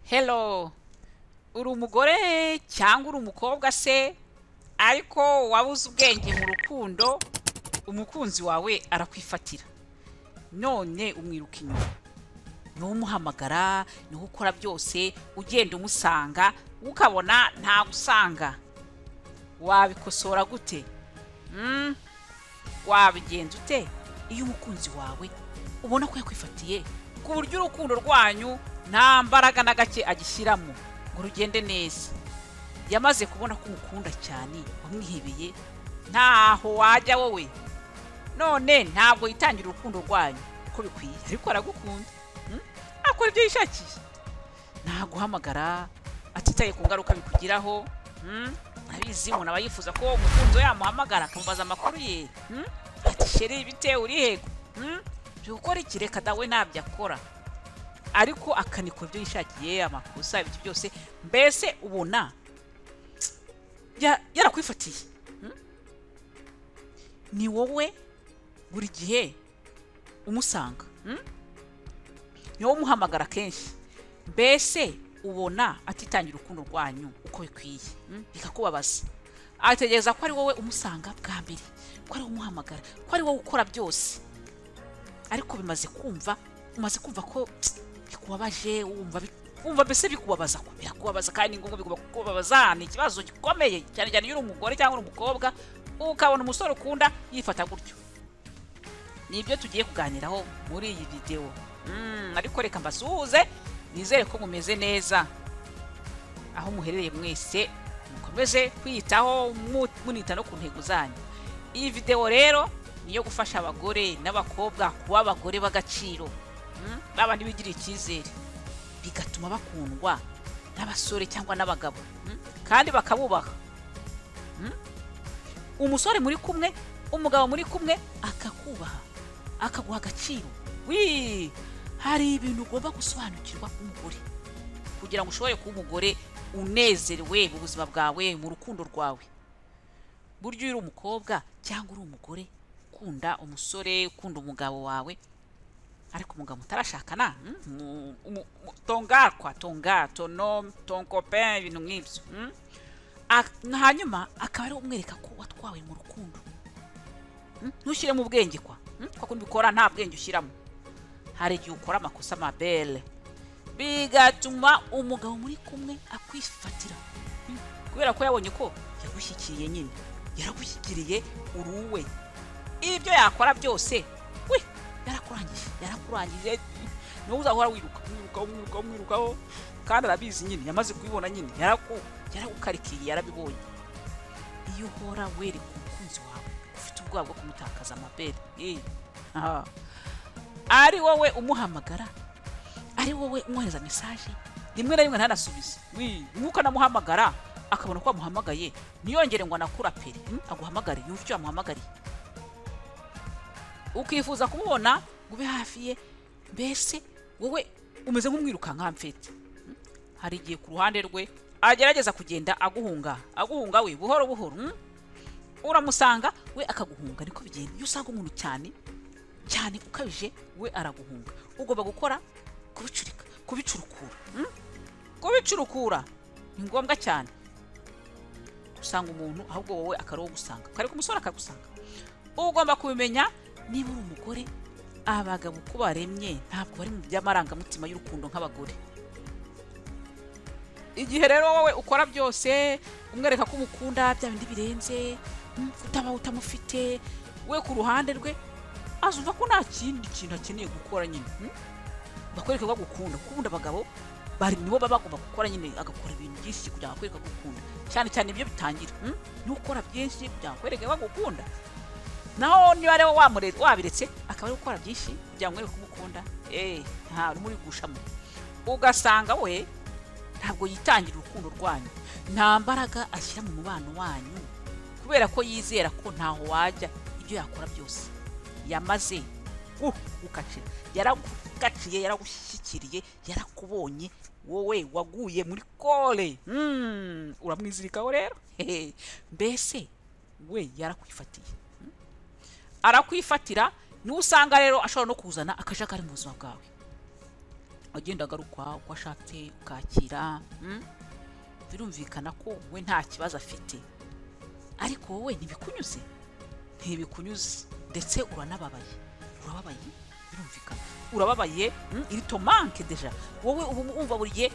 Hello, uri umugore cyangwa uri umukobwa se ariko wabuze ubwenge mu rukundo, umukunzi wawe arakwifatira none umwiruka inyuma, niwo umuhamagara, niho ukora byose, ugenda umusanga ukabona nta gusanga. Wabikosora gute? Wabigenza ute iyo umukunzi wawe ubona ko yakwifatiye ku buryo urukundo rwanyu nta mbaraga na gake agishyiramo ngo rugende neza? Yamaze kubona ko umukunda cyane, wamwihebeye, ntaho wajya wowe, none ntabwo yitangira urukundo rwanyu uko bikwiye, ariko aragukunda, akora ibyo yishakiye, ntaguhamagara atitaye ku ngaruka bikugiraho. Abizi umuntu aba yifuza ko umukunzi we yamuhamagara akamubaza amakuru ye, ati sheri bite uri hego, byo gukora iki, reka dawe ntabyo akora, ariko akanikora ibyo yishakiye, amakosa ibyo byose, mbese ubona yarakwifatiye. Ni wowe buri gihe umusanga, ni wowe umuhamagara kenshi, mbese ubona atitangira urukundo rwanyu uko bikwiye, bikakubabaza. Ategereza ko ari wowe umusanga bwa mbere, ko ari wowe umuhamagara, ko ari wowe ukora byose, ariko umaze kumva ko bikubabaje, wumva mbese bikubabaza, birakubabaza kandi ni ngombwa bikubabaza. Ni ikibazo gikomeye cyane cyane iyo uri umugore cyangwa uri umukobwa ukabona umusore ukunda yifata gutyo. Nibyo tugiye kuganiraho muri iyi video, ariko reka mbasuhuze, nizere ko mumeze neza aho muherereye mwese, mukomeze kwiyitaho munita no ku ntego zanyu. Iyi video rero niyo gufasha abagore n'abakobwa kuba abagore b'agaciro, babandi bigirira icyizere, bigatuma bakundwa n'abasore cyangwa n'abagabo, kandi bakabubaha. Umusore muri kumwe, umugabo muri kumwe akakubaha, akaguha agaciro. Hari ibintu ugomba gusobanukirwa umugore kugira ngo ushobore kuba umugore unezerewe mu buzima bwawe, mu rukundo rwawe. Buryo uri umukobwa cyangwa uri umugore ukunda umusore, ukunda umugabo wawe, ariko umugabo mutarashakana, ton copain, ibintu nk'ibyo, hanyuma akaba ari umwereka ko watwawe mu rukundo. Ntushyire mu bwenge kwa kundi bikora nta bwenge ushyiramo. Hari igihe ukora amakosa mabele bigatuma umugabo muri kumwe akwifatira, kubera ko yabonye ko yagushyikiriye, nyine yaragushyikiriye uruwe, ibyo yakora byose yarakurangije, niwe uzahora wirukaho, kandi arabizi nyine, yamaze kubibona nyine, yaragukarikiye, yarabibonye. Iyo uhora wereka umukunzi wawe ufite ubwoba bwo kumutakaza amabere, ari wowe umuhamagara, ari wowe umwohereza mesaje, rimwe na rimwe ntanasubize, nk'uko anamuhamagara akabona ko wamuhamagaye, ntiyongere ngo anakurapere, aguhamagare yumve icyo yamuhamagariye, ukifuza kumubona ngo ube hafi ye, mbese wowe umeze nk'umwirukanka mfete. Hari igihe ku ruhande rwe agerageza kugenda aguhunga we buhoro buhoro, uramusanga we akaguhunga. Niko bigenda iyo usanga umuntu cyane ukabije, we araguhunga. Ugomba gukora kubicurukura, ni ngombwa cyane. Usanga umuntu ahubwo wowe akaroho gusanga, kare ku musore akagusanga. Ugomba kubimenya. Niba uri umugore, abagabo uko baremye ntabwo bari mu by'amarangamutima y'urukundo nk'abagore. Igihe rero wowe ukora byose umwereka ko umukunda, bya bindi birenze, utaba utamufite, we ku ruhande rwe azumva ko nta kindi kintu akeneye gukora nyine, bakwereka ko gukunda abagabo nibo baba bagomba gukora nyine, agakora ibintu byinshi kugira ngo akwereke ko gukunda, cyane cyane ibyo bitangira, n'ukora byinshi kugira ngo akwereke ko gukunda. Naho niba rero wabiretse akaba ari gukora byinshi kugira ngo akwereke ko gukunda, nta rumuri gushamo, ugasanga we ntabwo yitangira urukundo rwanyu, nta mbaraga ashyira mu mubano wanyu, kubera ko yizera ko ntaho wajya ibyo yakora byose. Yamaze yaragukaciye, yaragushyikiriye, yarakubonye, wowe waguye muri kole, uramwizirikaho rero, mbese we yarakwifatiye, arakwifatira. Niwe usanga rero ashobora no kuzana akajagari mu buzima bwawe, agenda agaruka uko ashatse ukakira. Birumvikana ko we nta kibazo afite, ariko wowe ntibikunyuze ndetse uranababaye. Birumvikana urababaye. iri tomanke deja wowe ubu umva buri gihe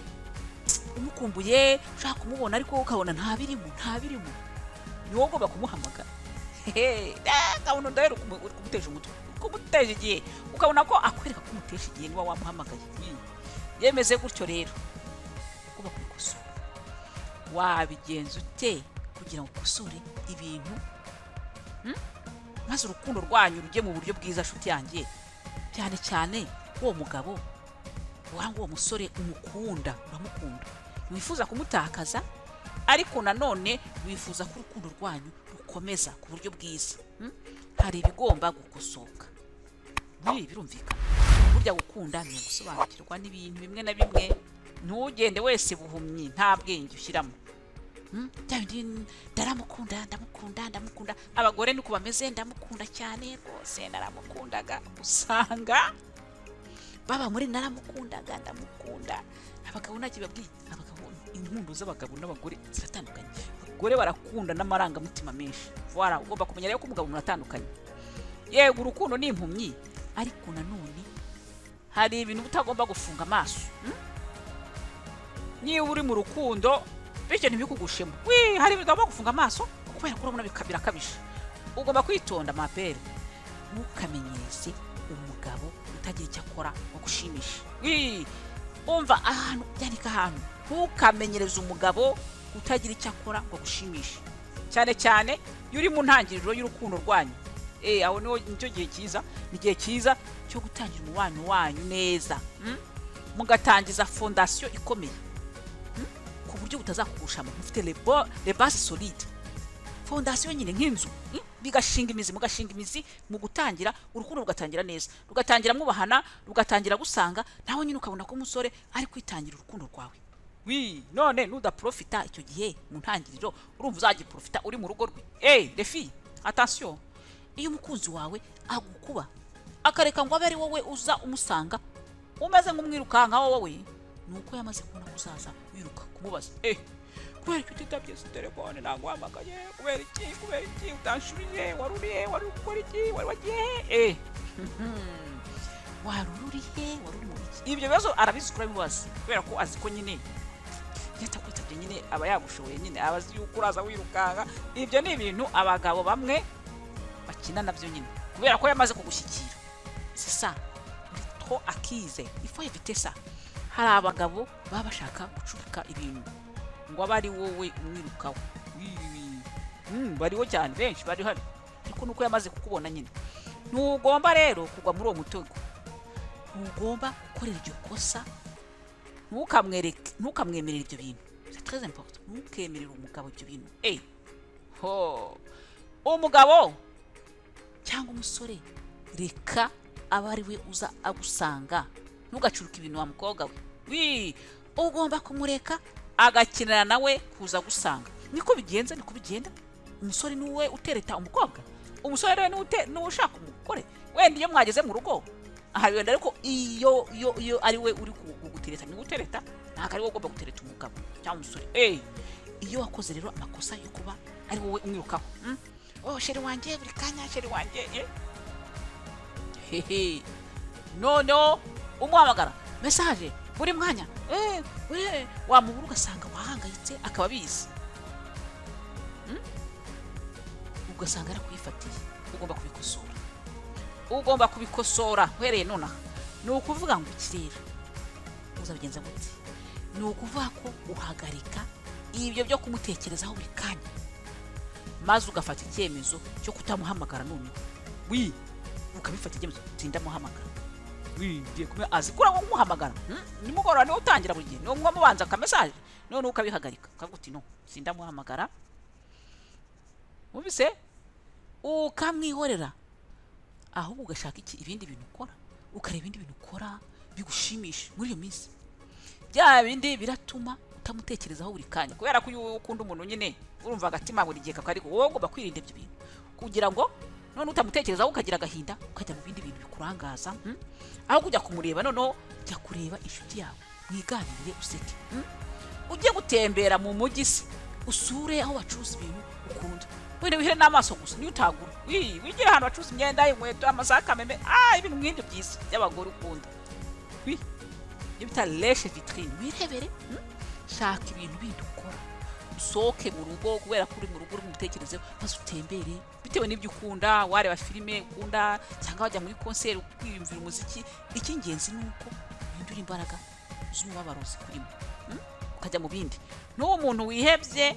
umukumbuye ushaka kumubona, ariko ukabona nta birimo. Ni wowe ugomba kumuhamagara. Ukabona ndahera kumuteje umutwe, kumuteje igihe, ukabona ko akwereka ko umuteje igihe niba wamuhamagaye. Yemeze gutyo rero ugomba kubikosora. Wabigenza ute kugira ngo ukosore ibintu maze urukundo rwanyu rujye mu buryo bwiza? Nshuti yanjye, cyane cyane uwo mugabo wanga uwo musore umukunda, uramukunda, wifuza kumutakaza, ariko nanone wifuza ko urukundo rwanyu rukomeza ku buryo bwiza. Hari ibigomba gukosoka. Birumvikana burya gukunda ni gusobanukirwa n'ibintu bimwe na bimwe. Ntugende wese buhumyi, nta bwenge ushyiramo. Ndaramukunda. Abagore niko bameze, ndamukunda cyane rwose, naramukundaga. Usanga baba muri naramukundaga, ndamukunda. Abagabo ntacyo babwiye. Abagabo, inkundo z'abagabo n'abagore ziratandukanye. Abagore barakunda n'amarangamutima menshi. Ugomba kumenya rero ko umugabo muratandukanye. Yego urukundo ni impumyi, ariko nanone hari ibintu utagomba gufunga amaso. Niba uri mu rukundo bityo ntibikugushemo, hari ibintu ugomba gufunga amaso kubera ko urabona birakabije. Ugomba kwitonda mapere, ntukamenyereze umugabo utagira icyo akora ngo gushimisha. Umva ahantu byandika ahantu, ntukamenyereze umugabo utagira icyo akora ngo gushimisha, cyane cyane iyo uri mu ntangiriro y'urukundo rwanyu. Aho nicyo gihe cyiza, ni igihe cyiza cyo gutangira umubano wanyu neza, mugatangiza fondasiyo ikomeye ku buryo butazakugushamo. Mufite les bases solides, fondasiyo nyine nk'inzu, mugashinga imizi mu gutangira urukundo, rugatangira neza, rugatangira mwubahana, rugatangira gusanga nawe nyine ukabona ko umusore ari kwitangira urukundo rwawe. None nudaprofita icyo gihe mu ntangiriro, urumva uzagiprofita uri mu rugo rwe. Les filles, attention, iyo umukunzi wawe agukuba akareka ngo abe ari wowe uza umusanga umeze nk'umwirukanka wowe, nuko yamaze kubona kuzaza wiruka kumubaza, kubera ko utitabye telefone naguhamagaye, kubera iki utanshuriye, waruriye, wari gukora iki, wari wagiye waruriye. Ibyo bibazo arabizi kurabibaza, kubera ko azi ko nyine yatakwitabye nyine aba yagushoboye, nyine abazi yuko uraza wirukanka. Ibyo ni ibintu abagabo bamwe bakina nabyo nyine, kubera ko yamaze kugushyikira. C'est ça, trop acquise, il faut éviter ça. Hari abagabo baba bashaka gucurika ibintu ngo abari wowe umwirukaho. Bariho cyane, benshi bari hari, ariko nuko yamaze kukubona nyine. Ntugomba rero kugwa muri uwo mutego, ntugomba gukorera iryo kosa, ntukamwemerera ibyo bintu. C'est très important, ntukemerera umugabo ibyo bintu. Umugabo cyangwa umusore, reka aba ari we uza agusanga, ntugacuruke ibintu wa mukobwa we. Ugomba kumureka agakinana nawe kuza gusanga. Niko bigenda. Umusore niwe utereta umukobwa, umusore rero niwe ushaka umugore. Wenda iyo mwageze mu rugo ahari, wenda ariko iyo ari we uri kugutereta, niwe utereta, ntabwo ari wowe ugomba gutereta umugabo cyangwa umusore. Iyo wakoze rero amakosa yo kuba ari wowe umwirukaho, sheri wanjye buri kanya, sheri wanjye, no umuhamagara message buri mwanya, wamubura ugasanga wahangayitse, akaba abizi, ugasanga arakwifatiye. Ugomba kubikosora uhereye nonaha. Ni ukuvuga ngo iki rero uzabigenza gute? Ni ukuvuga ko uhagarika ibyo byo kumutekerezaho buri kanya, maze ugafata icyemezo cyo kutamuhamagara. None ukabifata icyemezo tindamuhamagara. Ngiye kumwe azi kura ngo muhamagara, nimugorora niwe utangira buri gihe, niwe mubanza ka message, none ukabihagarika ukavuga uti no, sindamuhamagara. Ubise ukamwihorera, ahubwo ugashaka ibindi bintu ukora, ukareba ibindi bintu ukora bigushimisha muri iyo minsi. Bya bindi biratuma utamutekerezaho buri kanya, kubera ko ukunda umuntu nyine urumva agatima buri gihe kakari. Wowe ugomba kwirinda ibyo bintu kugira ngo none utamutekerezaho ukagira agahinda ukajya mu bindi bintu bikurangaza. Aho kujya kumureba noneho jya kureba inshuti yawe mwiganirire useke. Ujye gutembera mu mujyi se usure aho bacuruza ibintu ukunda, wenda wihere n'amaso gusa niyo utagura. Wigira ahantu bacuruza imyenda, inkweto, amasaka, meme, ibintu nk'ibyo byiza by'abagore ukunda. Ibyo bita leshe vitrine, wirebere. Shaka ibintu bindi ukora, usohoke mu rugo kubera ko uri mu rugo uri mutekerezeho, maze utembere bitewe n'ibyo ukunda, wareba filime ukunda cyangwa wajya muri concert kwiyumvira umuziki. Icy'ingenzi ni uko uhindura imbaraga z'umubabaro zikurimo, ukajya mu bindi. N'uwo muntu wihebye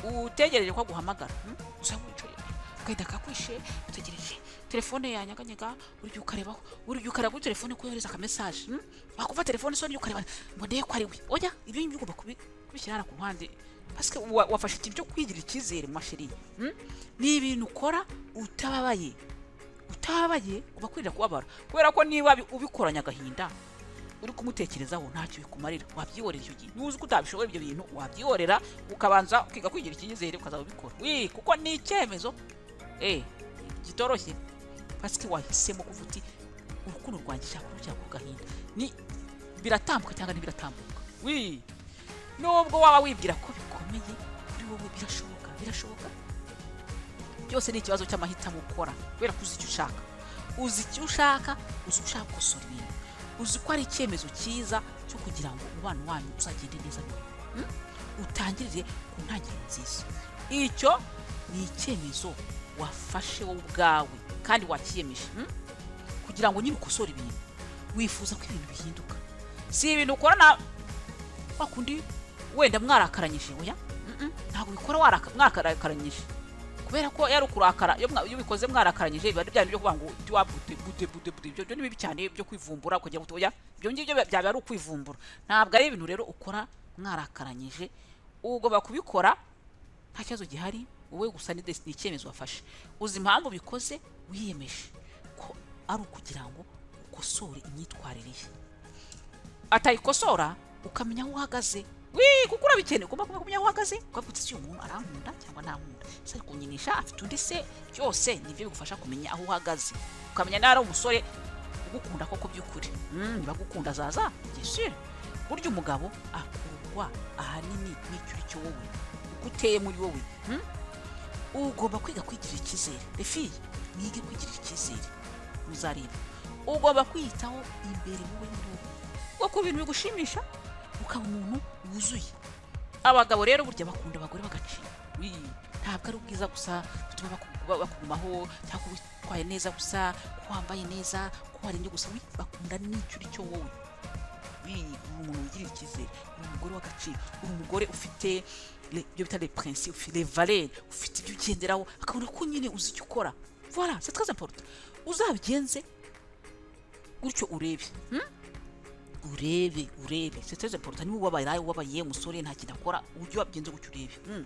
utegereje ko aguhamagara, usanga wicaye ukahita kakwishe utegereje telefone yanyeganyega, uryo ukarebaho, kuri telefone ko yohereza akamesaje. Wakuva telefone so niyo ukareba ngo ndeye ko ari we. Oya, ibyo ngibyo ugomba kubishyira ku ruhande, parce que wafashe ikintu cyo kwigira icyizere masheri. Ni ibintu ukora utababaye uba kwirira kubabara, kubera ko niba ubikoranya agahinda uri kumutekerezaho ntacyo bikumarira. Wabyihorera icyo gihe, nuzi ko utabishobora ibyo bintu wabyihorera ukabanza ukiga kwigira icyizere ukazaba ubikora. Kuko ni icyemezo kitoroshye, parce que wahisemo kuvuga uti urukundo rwanjye cyangwa ku gahinda ni biratambuka cyangwa ntibiratambuka. Nubwo waba wibwira ko bikomeye kuri wowe, birashoboka. Byose ni ikibazo cy'amahitamo ukora, kubera ko uzi icyo ushaka, uzi ushaka gukosora ibintu, uzi ko ari icyemezo cyiza cyo kugira ngo umubano wanyu uzagende neza, utangirire ku ntangiriro nziza. Icyo ni icyemezo wafashe wowe ubwawe kandi wakiyemeje, kugira ngo nyine ukosore ibintu, wifuza ko ibintu bihinduka. Si ibintu ukora na wakundi wenda mwarakaranyije. Oya, ntabwo bikora mwarakaranyije, kubera ko yari ukurakara. Iyo bikoze mwarakaranyije biba byari byo kuvuga ngo bude. Ibyo ni bibi cyane byo kwivumbura kujya butoya. Ibyo ngibyo byaba ari ukwivumbura. Ntabwo ari ibintu rero ukora mwarakaranyije. Ugomba kubikora nta kibazo gihari, wowe gusa ni icyemezo wafashe, uzi impamvu bikoze, wiyemeje ko ari ukugira ngo ukosore imyitwarire ye. Atayikosora ukamenya aho uhagaze. Kuko urabikeneye, ugomba kumenya aho uhagaze, ukavuga uti umuntu arankunda cyangwa ntankunda, se ari kunyinisha, afite undi se. Byose nibyo bigufasha kumenya aho uhagaze, ukamenya niba ari umusore ugukunda koko by'ukuri. Niba agukunda azaza gishyire. Burya umugabo akurwa ahanini n'icyo uri cyo wowe, uko uteye muri wowe. Ugomba kwiga kwigirira icyizere. Refiye, mwige kwigirira icyizere, muzareba. Ugomba kwiyitaho imbere wowe muri wowe, ku bintu bigushimisha, ukaba umuntu wuzuye. Abagabo rero burya bakunda abagore bagaciro. Ntabwo ari ubwiza gusa bituma bakugumaho, cyangwa witwaye neza gusa, ko wambaye neza, ko warenze gusa. Bakunda n'icyo uri cyo wowe. Umuntu wigirira icyizere, umugore w'agaciro, umugore ufite ibyo bita les principes, ufite les valeurs, ufite ibyo ugenderaho, akabona ko nyine uzi icyo ukora. Voilà, c'est très important. Uzabigenze gutyo urebe. C'est très important. Niba wabaye umusore nta kintu akora, ujye wabigenze gutyo urebe.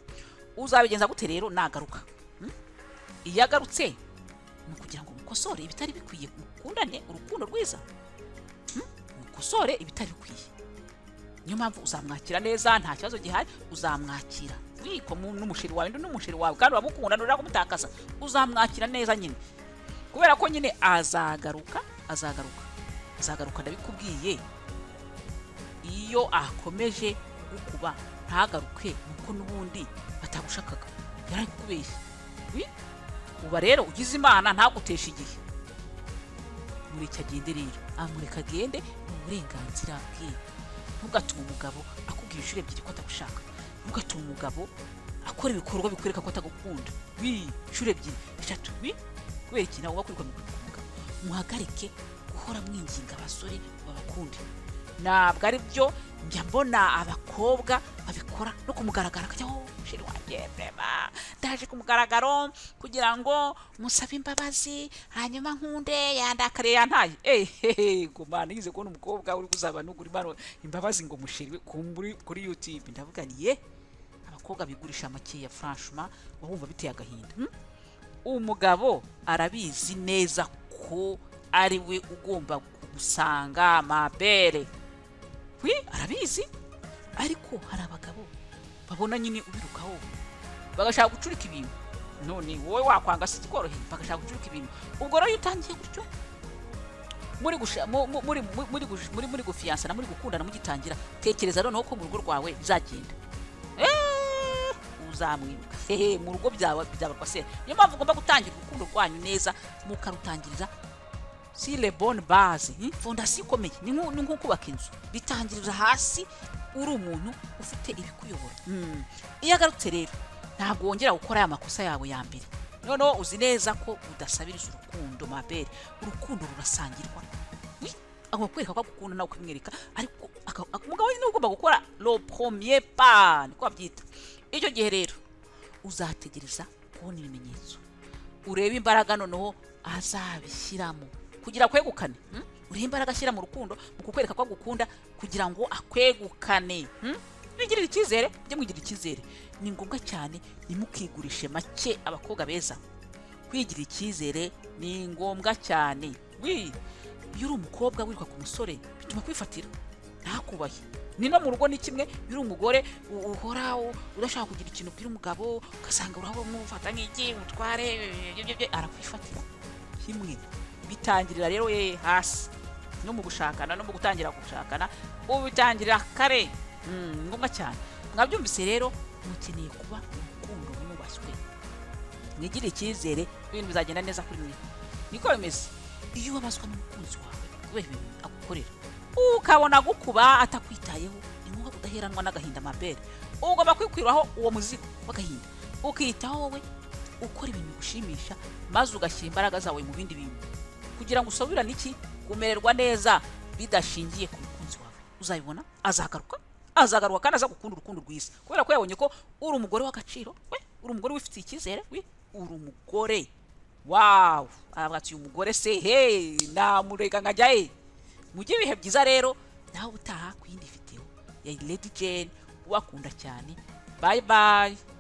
Uzabigenza gute rero nagaruka? Iyo agarutse ni ukugira ngo mukosore ibitari bikwiye, mukundane urukundo rwiza, mukosore ibitari bikwiye. Niyo mpamvu uzamwakira neza, nta kibazo gihari, uzamwakira. Ko n'umusheri wawe n'umusheri wawe kandi uramukunda nturira kumutakaza, uzamwakira neza nyine, kubera ko nyine azagaruka ndabikubwiye. Iyo akomeje kugukuba ntagaruke, nuko n'ubundi batagushakaga, yari kukubeshya. Uba rero ugize Imana ntagutesha igihe, mureke agende rero, amureka agende mu burenganzira bwe. Ntugatume umugabo akubwira inshuro ebyiri ko atagushaka, ntugatume umugabo akora ibikorwa bikwereka ko atagukunda inshuro ebyiri eshatu. Kubera iki nawe uba kuri umugabo? Muhagarike guhora mwinginga abasore babakunde. Ntabwo ari byo njya mbona abakobwa babikora no kumugaragara, akajya sheri wanjye beba ndaje kumugaragaro kugira ngo musabe imbabazi, hanyuma nkunde yandakare yantaye. Guma nize kubona umukobwa uri kuzaba nugura impano imbabazi ngo musheri kuri YouTube. Ndavuganiye abakobwa bigurisha makeya, franchement wumva biteye agahinda. Umugabo arabizi neza ko ari we ugomba kugusanga mabere. Arabizi, ariko hari abagabo babona nyine ubirukaho bagashaka gucurika ibintu. none wowe wakwanga si tworoheye bagashaka gucuruka ibintu. Ubwo rero iyo utangiye gutyo muri gufiyansana, muri gukundana, mugitangira, tekereza noneho ko mu rugo rwawe bizagenda uzamwibuka mu rugo byawe byaba se. Niyo mpamvu ugomba gutangira urukundo rwanyu neza, mukarutangiriza si le bonne base, fondasiyo ikomeye. Ni nko kubaka inzu, bitangirira hasi uri umuntu ufite ibikuyobora. Iyo agarutse rero ntabwo wongera gukora aya makosa yawe ya mbere. Noneho uzi neza ko udasabiriza urukundo mabere. Urukundo rurasangirwa. Aho kwereka ko agukunda nawe ukimwereka, ariko umugabo nyine ugomba gukora le premier pas, niko babyita. Icyo gihe rero uzategereza kubona ibimenyetso, urebe imbaraga noneho azabishyiramo kugira kwegukane. Urebe imbaraga ashyira mu rukundo mu kukwereka ko agukunda kugira ngo akwegukane. Bigirira icyizere, byo mwigirira icyizere. Ni ngombwa cyane nimukigurishe make abakobwa beza. Kwigirira icyizere ni ngombwa cyane. Iyo uri umukobwa wiruka ku musore bituma kwifatira, ntakubahe. Ni no mu rugo ni kimwe. Iyo uri umugore uhora udashaka kugira ikintu ubwira umugabo, ugasanga uraho mufata nk'iki utware, arakwifatira kimwe. Bitangirira rero hasi, no mu gushakana no mu gutangira gushakana ubitangirira kare. Ngombwa cyane. Mwabyumvise rero, mukeneye kuba urukundo mwubashywe, mwigire icyizere, ibintu bizagenda neza kuri mwe. Niko bimeze iyo wabazwa n'umukunzi wawe kubera ibintu agukorera, ukabona gukuba atakwitayeho, ni ngombwa kudaheranwa n'agahinda mabere. Ugomba kwikwiraho uwo muzigo w'agahinda, ukiyitaho wowe, ukora ibintu bigushimisha, maze ugashyira imbaraga zawe mu bindi bintu kugira ngo usubirane iki kumererwa neza bidashingiye ku mukunzi wawe. Uzabibona azagaruka kandi aza gukunda urukundo rwiza, kubera ko yabonye ko uri umugore w'agaciro, uri umugore wifitiye icyizere, uri umugore. Wow, abatuye umugore se namureka nkajya mujye ibihe byiza rero. Nawe utaha ku yindi video ya Lady Jane, ubakunda cyane. Bye bye.